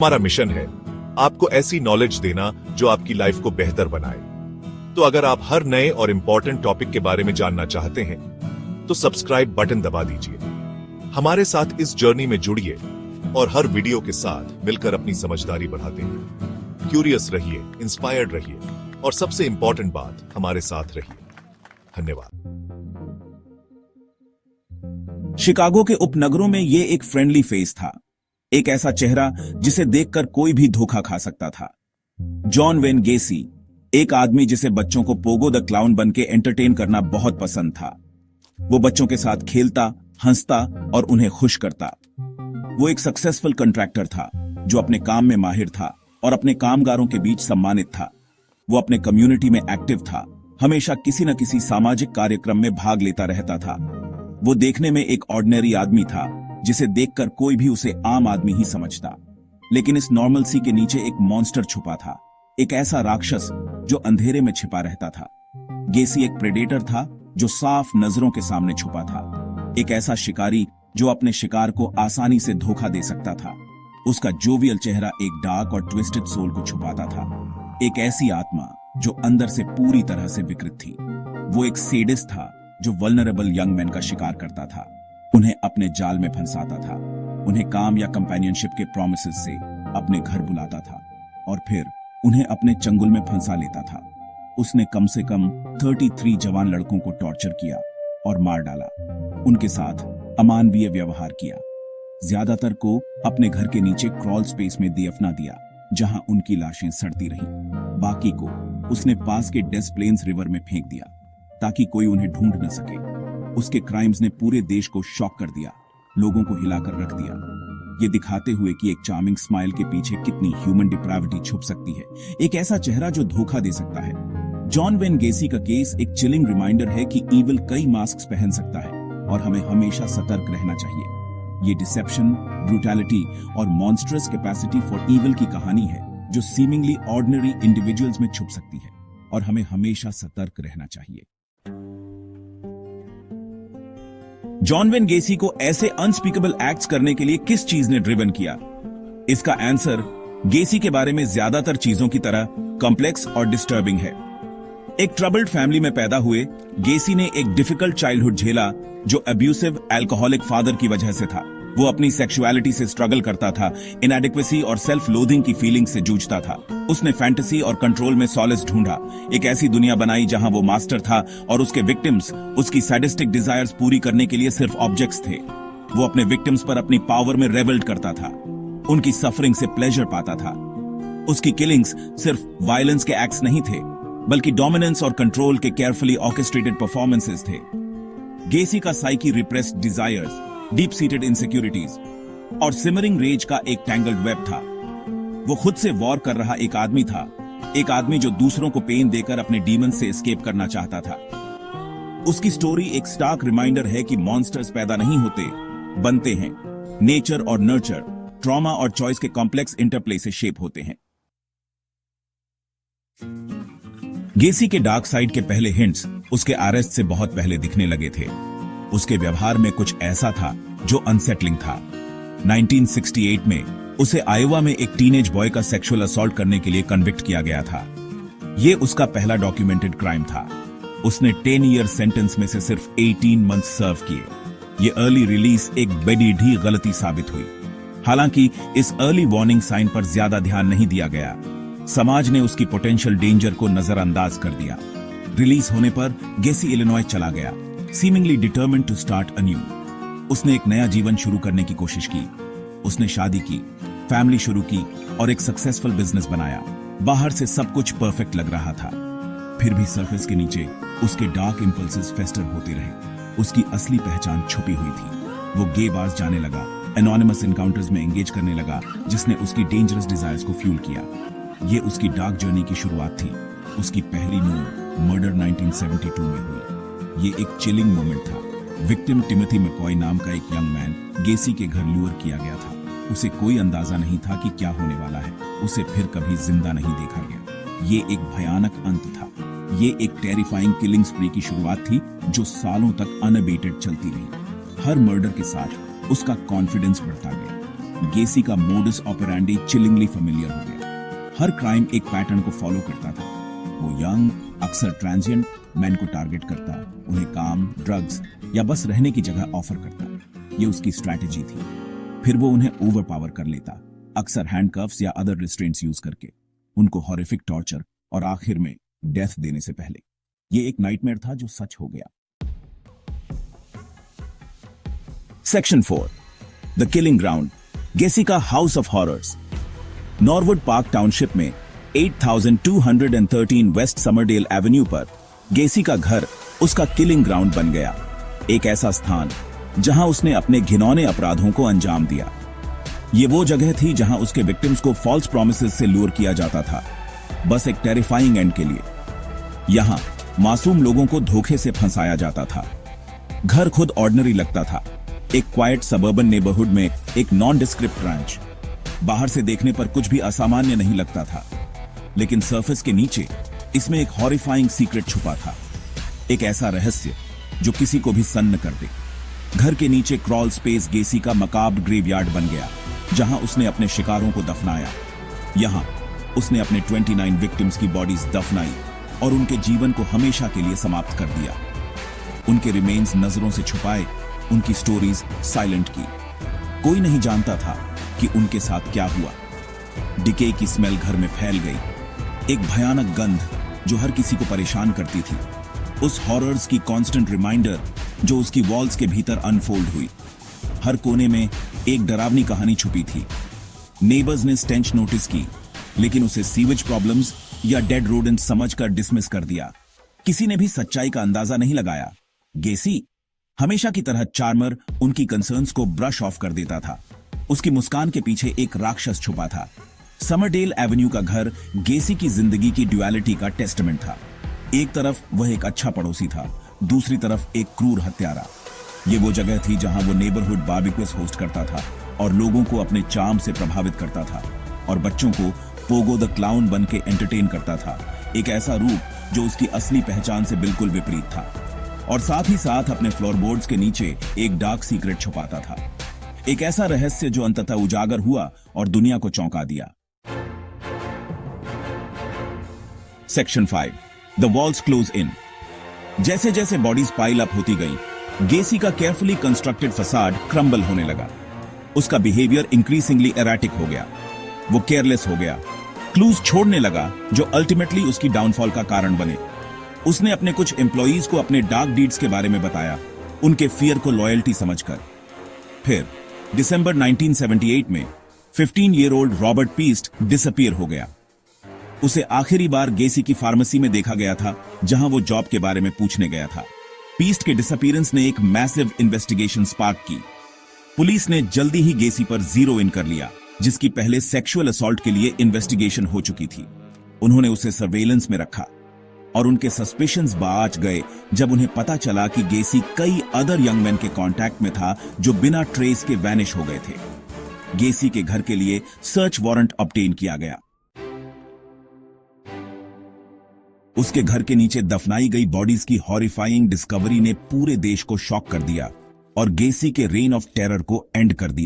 हमारा मिशन है आपको ऐसी नॉलेज देना जो आपकी लाइफ को बेहतर बनाए। तो अगर आप हर नए और इंपॉर्टेंट टॉपिक के बारे में जानना चाहते हैं तो सब्सक्राइब बटन दबा दीजिए। हमारे साथ इस जर्नी में जुड़िए और हर वीडियो के साथ मिलकर अपनी समझदारी बढ़ाते हैं। क्यूरियस रहिए, इंस्पायर्ड रहिए और सबसे इंपॉर्टेंट बात, हमारे साथ रहिए। धन्यवाद। शिकागो के उपनगरों में ये एक फ्रेंडली फेस था, एक ऐसा चेहरा जिसे देखकर कोई भी धोखा खा सकता था। जॉन वेन गेसी, एक आदमी जिसे बच्चों को पोगो द क्लाउन बनके एंटरटेन करना बहुत पसंद था। वो बच्चों के साथ खेलता, हंसता और उन्हें खुश करता। वो एक सक्सेसफुल कॉन्ट्रैक्टर था जो अपने काम में माहिर था और अपने कामगारों के बीच सम्मानित था। वो अपने कम्युनिटी में एक्टिव था, हमेशा किसी न किसी सामाजिक कार्यक्रम में भाग लेता रहता था। वो देखने में एक ऑर्डिनरी आदमी था जिसे देखकर कोई भी उसे आम आदमी ही समझता, लेकिन इस नॉर्मलसी के नीचे एक मॉन्स्टर छुपा था, एक ऐसा राक्षस जो अंधेरे में छिपा रहता था। गेसी एक प्रेडेटर था जो साफ नजरों के सामने छुपा था, एक ऐसा शिकारी जो अपने शिकार को आसानी से धोखा दे सकता था। उसका जोवियल चेहरा एक डार्क और ट्विस्टेड सोल को छुपाता था, एक ऐसी आत्मा जो अंदर से पूरी तरह से विकृत थी। वो एक सेडिस्ट था जो वल्नरेबल यंग मैन का शिकार करता था, उन्हें अपने जाल में फंसाता था, उन्हें काम या कंपेनियनशिप के प्रॉमिसेस से अपने घर बुलाता था और फिर उन्हें अपने चंगुल में फंसा लेता था। उसने कम से कम 33 जवान लड़कों को टॉर्चर किया और मार डाला, उनके साथ अमानवीय व्यवहार किया। ज्यादातर को अपने घर के नीचे क्रॉल स्पेस में दफना दिया जहां उनकी लाशें सड़ती रहीं। बाकी को उसने पास के डेस प्लेन्स रिवर में फेंक दिया ताकि कोई उन्हें ढूंढ न सके। उसके क्राइम्स ने पूरे देश को शॉक कर दिया, लोगों को हिलाकर रख दिया, ये दिखाते हुए कि एक चार्मिंग स्माइल के पीछे कितनी ह्यूमन डिप्राविटी छुप सकती है, एक ऐसा चेहरा जो धोखा दे सकता है। जॉन वेन गेसी का केस एक चिलिंग रिमाइंडर है कि ईविल कई मास्क पहन सकता है और हमें हमेशा सतर्क रहना चाहिए। ये डिसेप्शन, ब्रूटैलिटी और मॉन्स्ट्रस कैपेसिटी फॉर ईविल की कहानी है जो सीमिंगली ऑर्डिनरी इंडिविजुअल्स में छुप सकती है और हमें हमेशा सतर्क रहना चाहिए। जॉन वेन गेसी को ऐसे अनस्पीकेबल एक्ट्स करने के लिए किस चीज ने ड्रिवन किया? इसका आंसर गेसी के बारे में ज्यादातर चीजों की तरह कॉम्प्लेक्स और डिस्टर्बिंग है। एक ट्रबल्ड फैमिली में पैदा हुए गेसी ने एक डिफिकल्ट चाइल्डहुड झेला जो अब्यूसिव अल्कोहलिक फादर की वजह से था। वो अपनी सेक्सुअलिटी से स्ट्रगल करता था, इनएडिक्वेसी और सेल्फ लोथिंग की फीलिंग से जूझता था। उसने फैंटेसी और कंट्रोल में सॉलेस ढूंढा, एक ऐसी दुनिया बनाई जहां वो मास्टर था और उसके विक्टिम्स उसकी सैडिस्टिक डिजायर्स पूरी करने के लिए सिर्फ ऑब्जेक्ट्स थे। वो अपने विक्टिम्स पर अपनी पावर में रेवल्ड करता था, उनकी सफरिंग से प्लेजर पाता था। उसकी किलिंग्स सिर्फ वायलेंस के एक्ट्स नहीं थे, बल्कि डोमिनेंस और कंट्रोल के केयरफुली ऑर्केस्ट्रेटेड परफॉर्मेंसेस थे। गेसी का psyche repressed desires, deep seated insecurities और सिमरिंग रेज का एक टैंगल्ड वेब था। वो खुद से वॉर कर रहा एक आदमी था, एक आदमी जो दूसरों को पेन देकर अपने डीमन से एस्केप करना चाहता था। उसकी स्टोरी एक स्टार्क रिमाइंडर है कि मॉन्स्टर्स पैदा नहीं होते, बनते हैं। नेचर और नर्चर, ट्रॉमा और चॉइस के कॉम्प्लेक्स इंटरप्ले से शेप होते हैं। गेसी के डार्क साइड के पहले हिंट्स उसके अरेस्ट से बहुत पहले दिखने लगे थे। उसके व्यवहार में कुछ ऐसा था जो अनसेटलिंग था। 1968 में उसे आयोवा में एक टीनेज बॉय का सेक्सुअल असॉल्ट करने के लिए कन्विक्ट किया गया था। यह उसका पहला डॉक्यूमेंटेड क्राइम था। उसने 10 ईयर सेंटेंस में से सिर्फ 18 मंथ सर्व किए। यह अर्ली रिलीज एक बड़ी ढी गलती साबित हुई। हालांकि इस अर्ली वार्निंग साइन पर ज्यादा ध्यान नहीं दिया गया। समाज ने उसकी पोटेंशियल डेंजर को नजरअंदाज कर दिया। रिलीज होने पर गेसी इलिनॉय चला गया, seemingly determined to start a new. उसने एक नया जीवन शुरू करने की कोशिश की। उसने शादी की, फैमिली शुरू की और एक सक्सेसफुल बिजनेस बनाया। बाहर से सब कुछ परफेक्ट लग रहा था, फिर भी सरफेस के नीचे उसके डार्क इंपल्सेस फेस्टर होते रहे। उसकी असली पहचान छुपी हुई थी। वो गे बार्स जाने लगा, एनोनिमस एनकाउंटर्स में एंगेज करने लगा, जिसने उसकी डेंजरस डिजायर्स को फ्यूल किया। ये उसकी डार्क जर्नी की शुरुआत थी। उसकी पहली मर्डर 1972 में हुई। ये एक चिलिंग मोमेंट था। विक्टिम टिमोथी मैकॉय नाम का एक यंग मैन गेसी के घर लूर किया गया था। उसे कोई अंदाजा नहीं था कि क्या होने वाला है। उसे फिर कभी जिंदा नहीं देखा गया। ये एक भयानक अंत था। ये एक टेरिफाइंग किलिंग स्प्री की शुरुआत थी जो सालों तक अनअबेटेड चलती रही। हर मर्डर के साथ उसका कॉन्फिडेंस बढ़ता गया। गेसी का मोडस ऑपरेंडी चिलिंगली फेमिलियर हो गया। हर क्राइम एक पैटर्न को फॉलो करता था। वो यंग, अक्सर ट्रांजिएंट मैन को टारगेट करता, उन्हें काम, ड्रग्स या बस रहने की जगह ऑफर करता। ये उसकी स्ट्रैटेजी थी। फिर वो उन्हें ओवरपावर कर लेता, अक्सर हैंडकफ्स या अदर रिस्ट्रेंट्स यूज करके, उनको हॉरिफिक टॉर्चर और आखिर में डेथ देने से पहले। ये एक नाइटमेयर था जो सच हो गया। सेक्शन 4, द किलिंग ग्राउंड, गेसी का house of horrors. Norwood park township में 8213 वेस्ट समरडेल एवेन्यू पर गेसी का घर उसका किलिंग ग्राउंड बन गया। एक ऐसा स्थान जहां उसने अपने घिनौने अपराधों को अंजाम दिया। ये वो जगह थी जहां उसके विक्टिम्स को फॉल्स प्रोमिसेस से लूर किया जाता था, बस एक टेरिफाइंग एंड के लिए। यहां मासूम लोगों को धोखे से फंसाया जाता था। घर खुद ऑर्डिनरी लगता था, एक क्वाइट सबर्बन नेबरहुड में एक नॉन डिस्क्रिप्ट रैंच। बाहर से देखने पर कुछ भी असामान्य नहीं लगता था, लेकिन सरफेस के नीचे इसमें एक हॉरिफाइंग सीक्रेट छुपा था, एक ऐसा रहस्य जो किसी को भी सन्न कर दे। घर के नीचे क्रॉल स्पेस गेसी का मकाब्र ग्रेवयार्ड बन गया, जहां उसने अपने शिकारों को दफनाया। यहां उसने अपने 29 विक्टिम्स की बॉडीज दफनाई और उनके जीवन को हमेशा के लिए समाप्त कर दिया। उनके रिमेन्स नजरों से छुपाए, उनकी स्टोरीज साइलेंट की। कोई नहीं जानता था कि उनके साथ क्या हुआ। डिके की स्मेल घर में फैल गई, एक भयानक गंध जो हर किसी को परेशान करती थी। उस हॉरर्स की कांस्टेंट रिमाइंडर जो उसकी वॉल्स के भीतर अनफोल्ड हुई। हर कोने में एक डरावनी कहानी छुपी थी। नेबर्स ने स्टेंच नोटिस की, लेकिन उसे सीवेज प्रॉब्लम्स या डेड रोडेंट समझकर डिसमिस कर दिया। किसी ने भी सच्चाई का अंदाजा नहीं लगाया। गेसी हमेशा की तरह चार्मर उनकी कंसर्न्स को ब्रश ऑफ कर देता था। उसकी मुस्कान के पीछे एक राक्षस छुपा था। समरडेल एवेन्यू का घर गेसी की जिंदगी की ड्युअलिटी का टेस्टमेंट था। एक तरफ वह एक अच्छा पड़ोसी था, दूसरी तरफ एक क्रूर हत्यारा। ये वो जगह थी जहां वो नेबरहुड बारबेक्यूज होस्ट करता था और लोगों को अपने चार्म से प्रभावित करता था, और बच्चों को पोगो द क्लाउन बन के एंटरटेन करता था। एक ऐसा रूप जो उसकी असली पहचान से बिल्कुल विपरीत था, और साथ ही साथ अपने फ्लोरबोर्ड्स के नीचे एक डार्क सीक्रेट छुपाता था। एक ऐसा रहस्य जो अंततः उजागर हुआ और दुनिया को चौंका दिया। Section 5, the walls close in. जैसे जैसे बॉडीज पाइल अप होती गई, गेसी का केयरफुली कंस्ट्रक्टेड फसाड क्रम्बल होने लगा। उसका बिहेवियर इंक्रीजिंगली एराटिक हो गया। वो केयरलेस हो गया, क्लूज छोड़ने लगा जो अल्टीमेटली उसकी डाउनफॉल का कारण बने। उसने अपने कुछ एम्प्लॉइज को अपने डार्क डीड्स के बारे में बताया, उनके फियर को लॉयल्टी समझकर। फिर दिसंबर 1978 में 15 ईयर ओल्ड रॉबर्ट पीस्ट डिसअपीयर हो गया। उसे आखिरी बार गेसी की फार्मेसी में देखा गया था, जहां वो जॉब के बारे में पूछने गया था। पीस्ट के डिसअपीयरेंस ने एक मैसिव इन्वेस्टिगेशन स्पार्क की। पुलिस ने जल्दी ही गेसी पर जीरो इन कर लिया, जिसकी पहले सेक्सुअल असॉल्ट के लिए इन्वेस्टिगेशन हो चुकी थी। उन्होंने उसे सर्वेलेंस में रखा, और उनके सस्पिशंस बाज गए जब उन्हें पता चला कि गेसी कई अदर यंग मैन के कांटेक्ट में था जो बिना ट्रेस के वैनिश हो गए थे। गेसी के घर के लिए सर्च वारंट ऑब्टेन किया गया। उसके घर के नीचे दफनाई गई बॉडीज की हॉरिफाइंग डिस्कवरी ने पूरे देश को शॉक कर दिया और गेसी के रेन ऑफ टेरर को एंड कर दिया।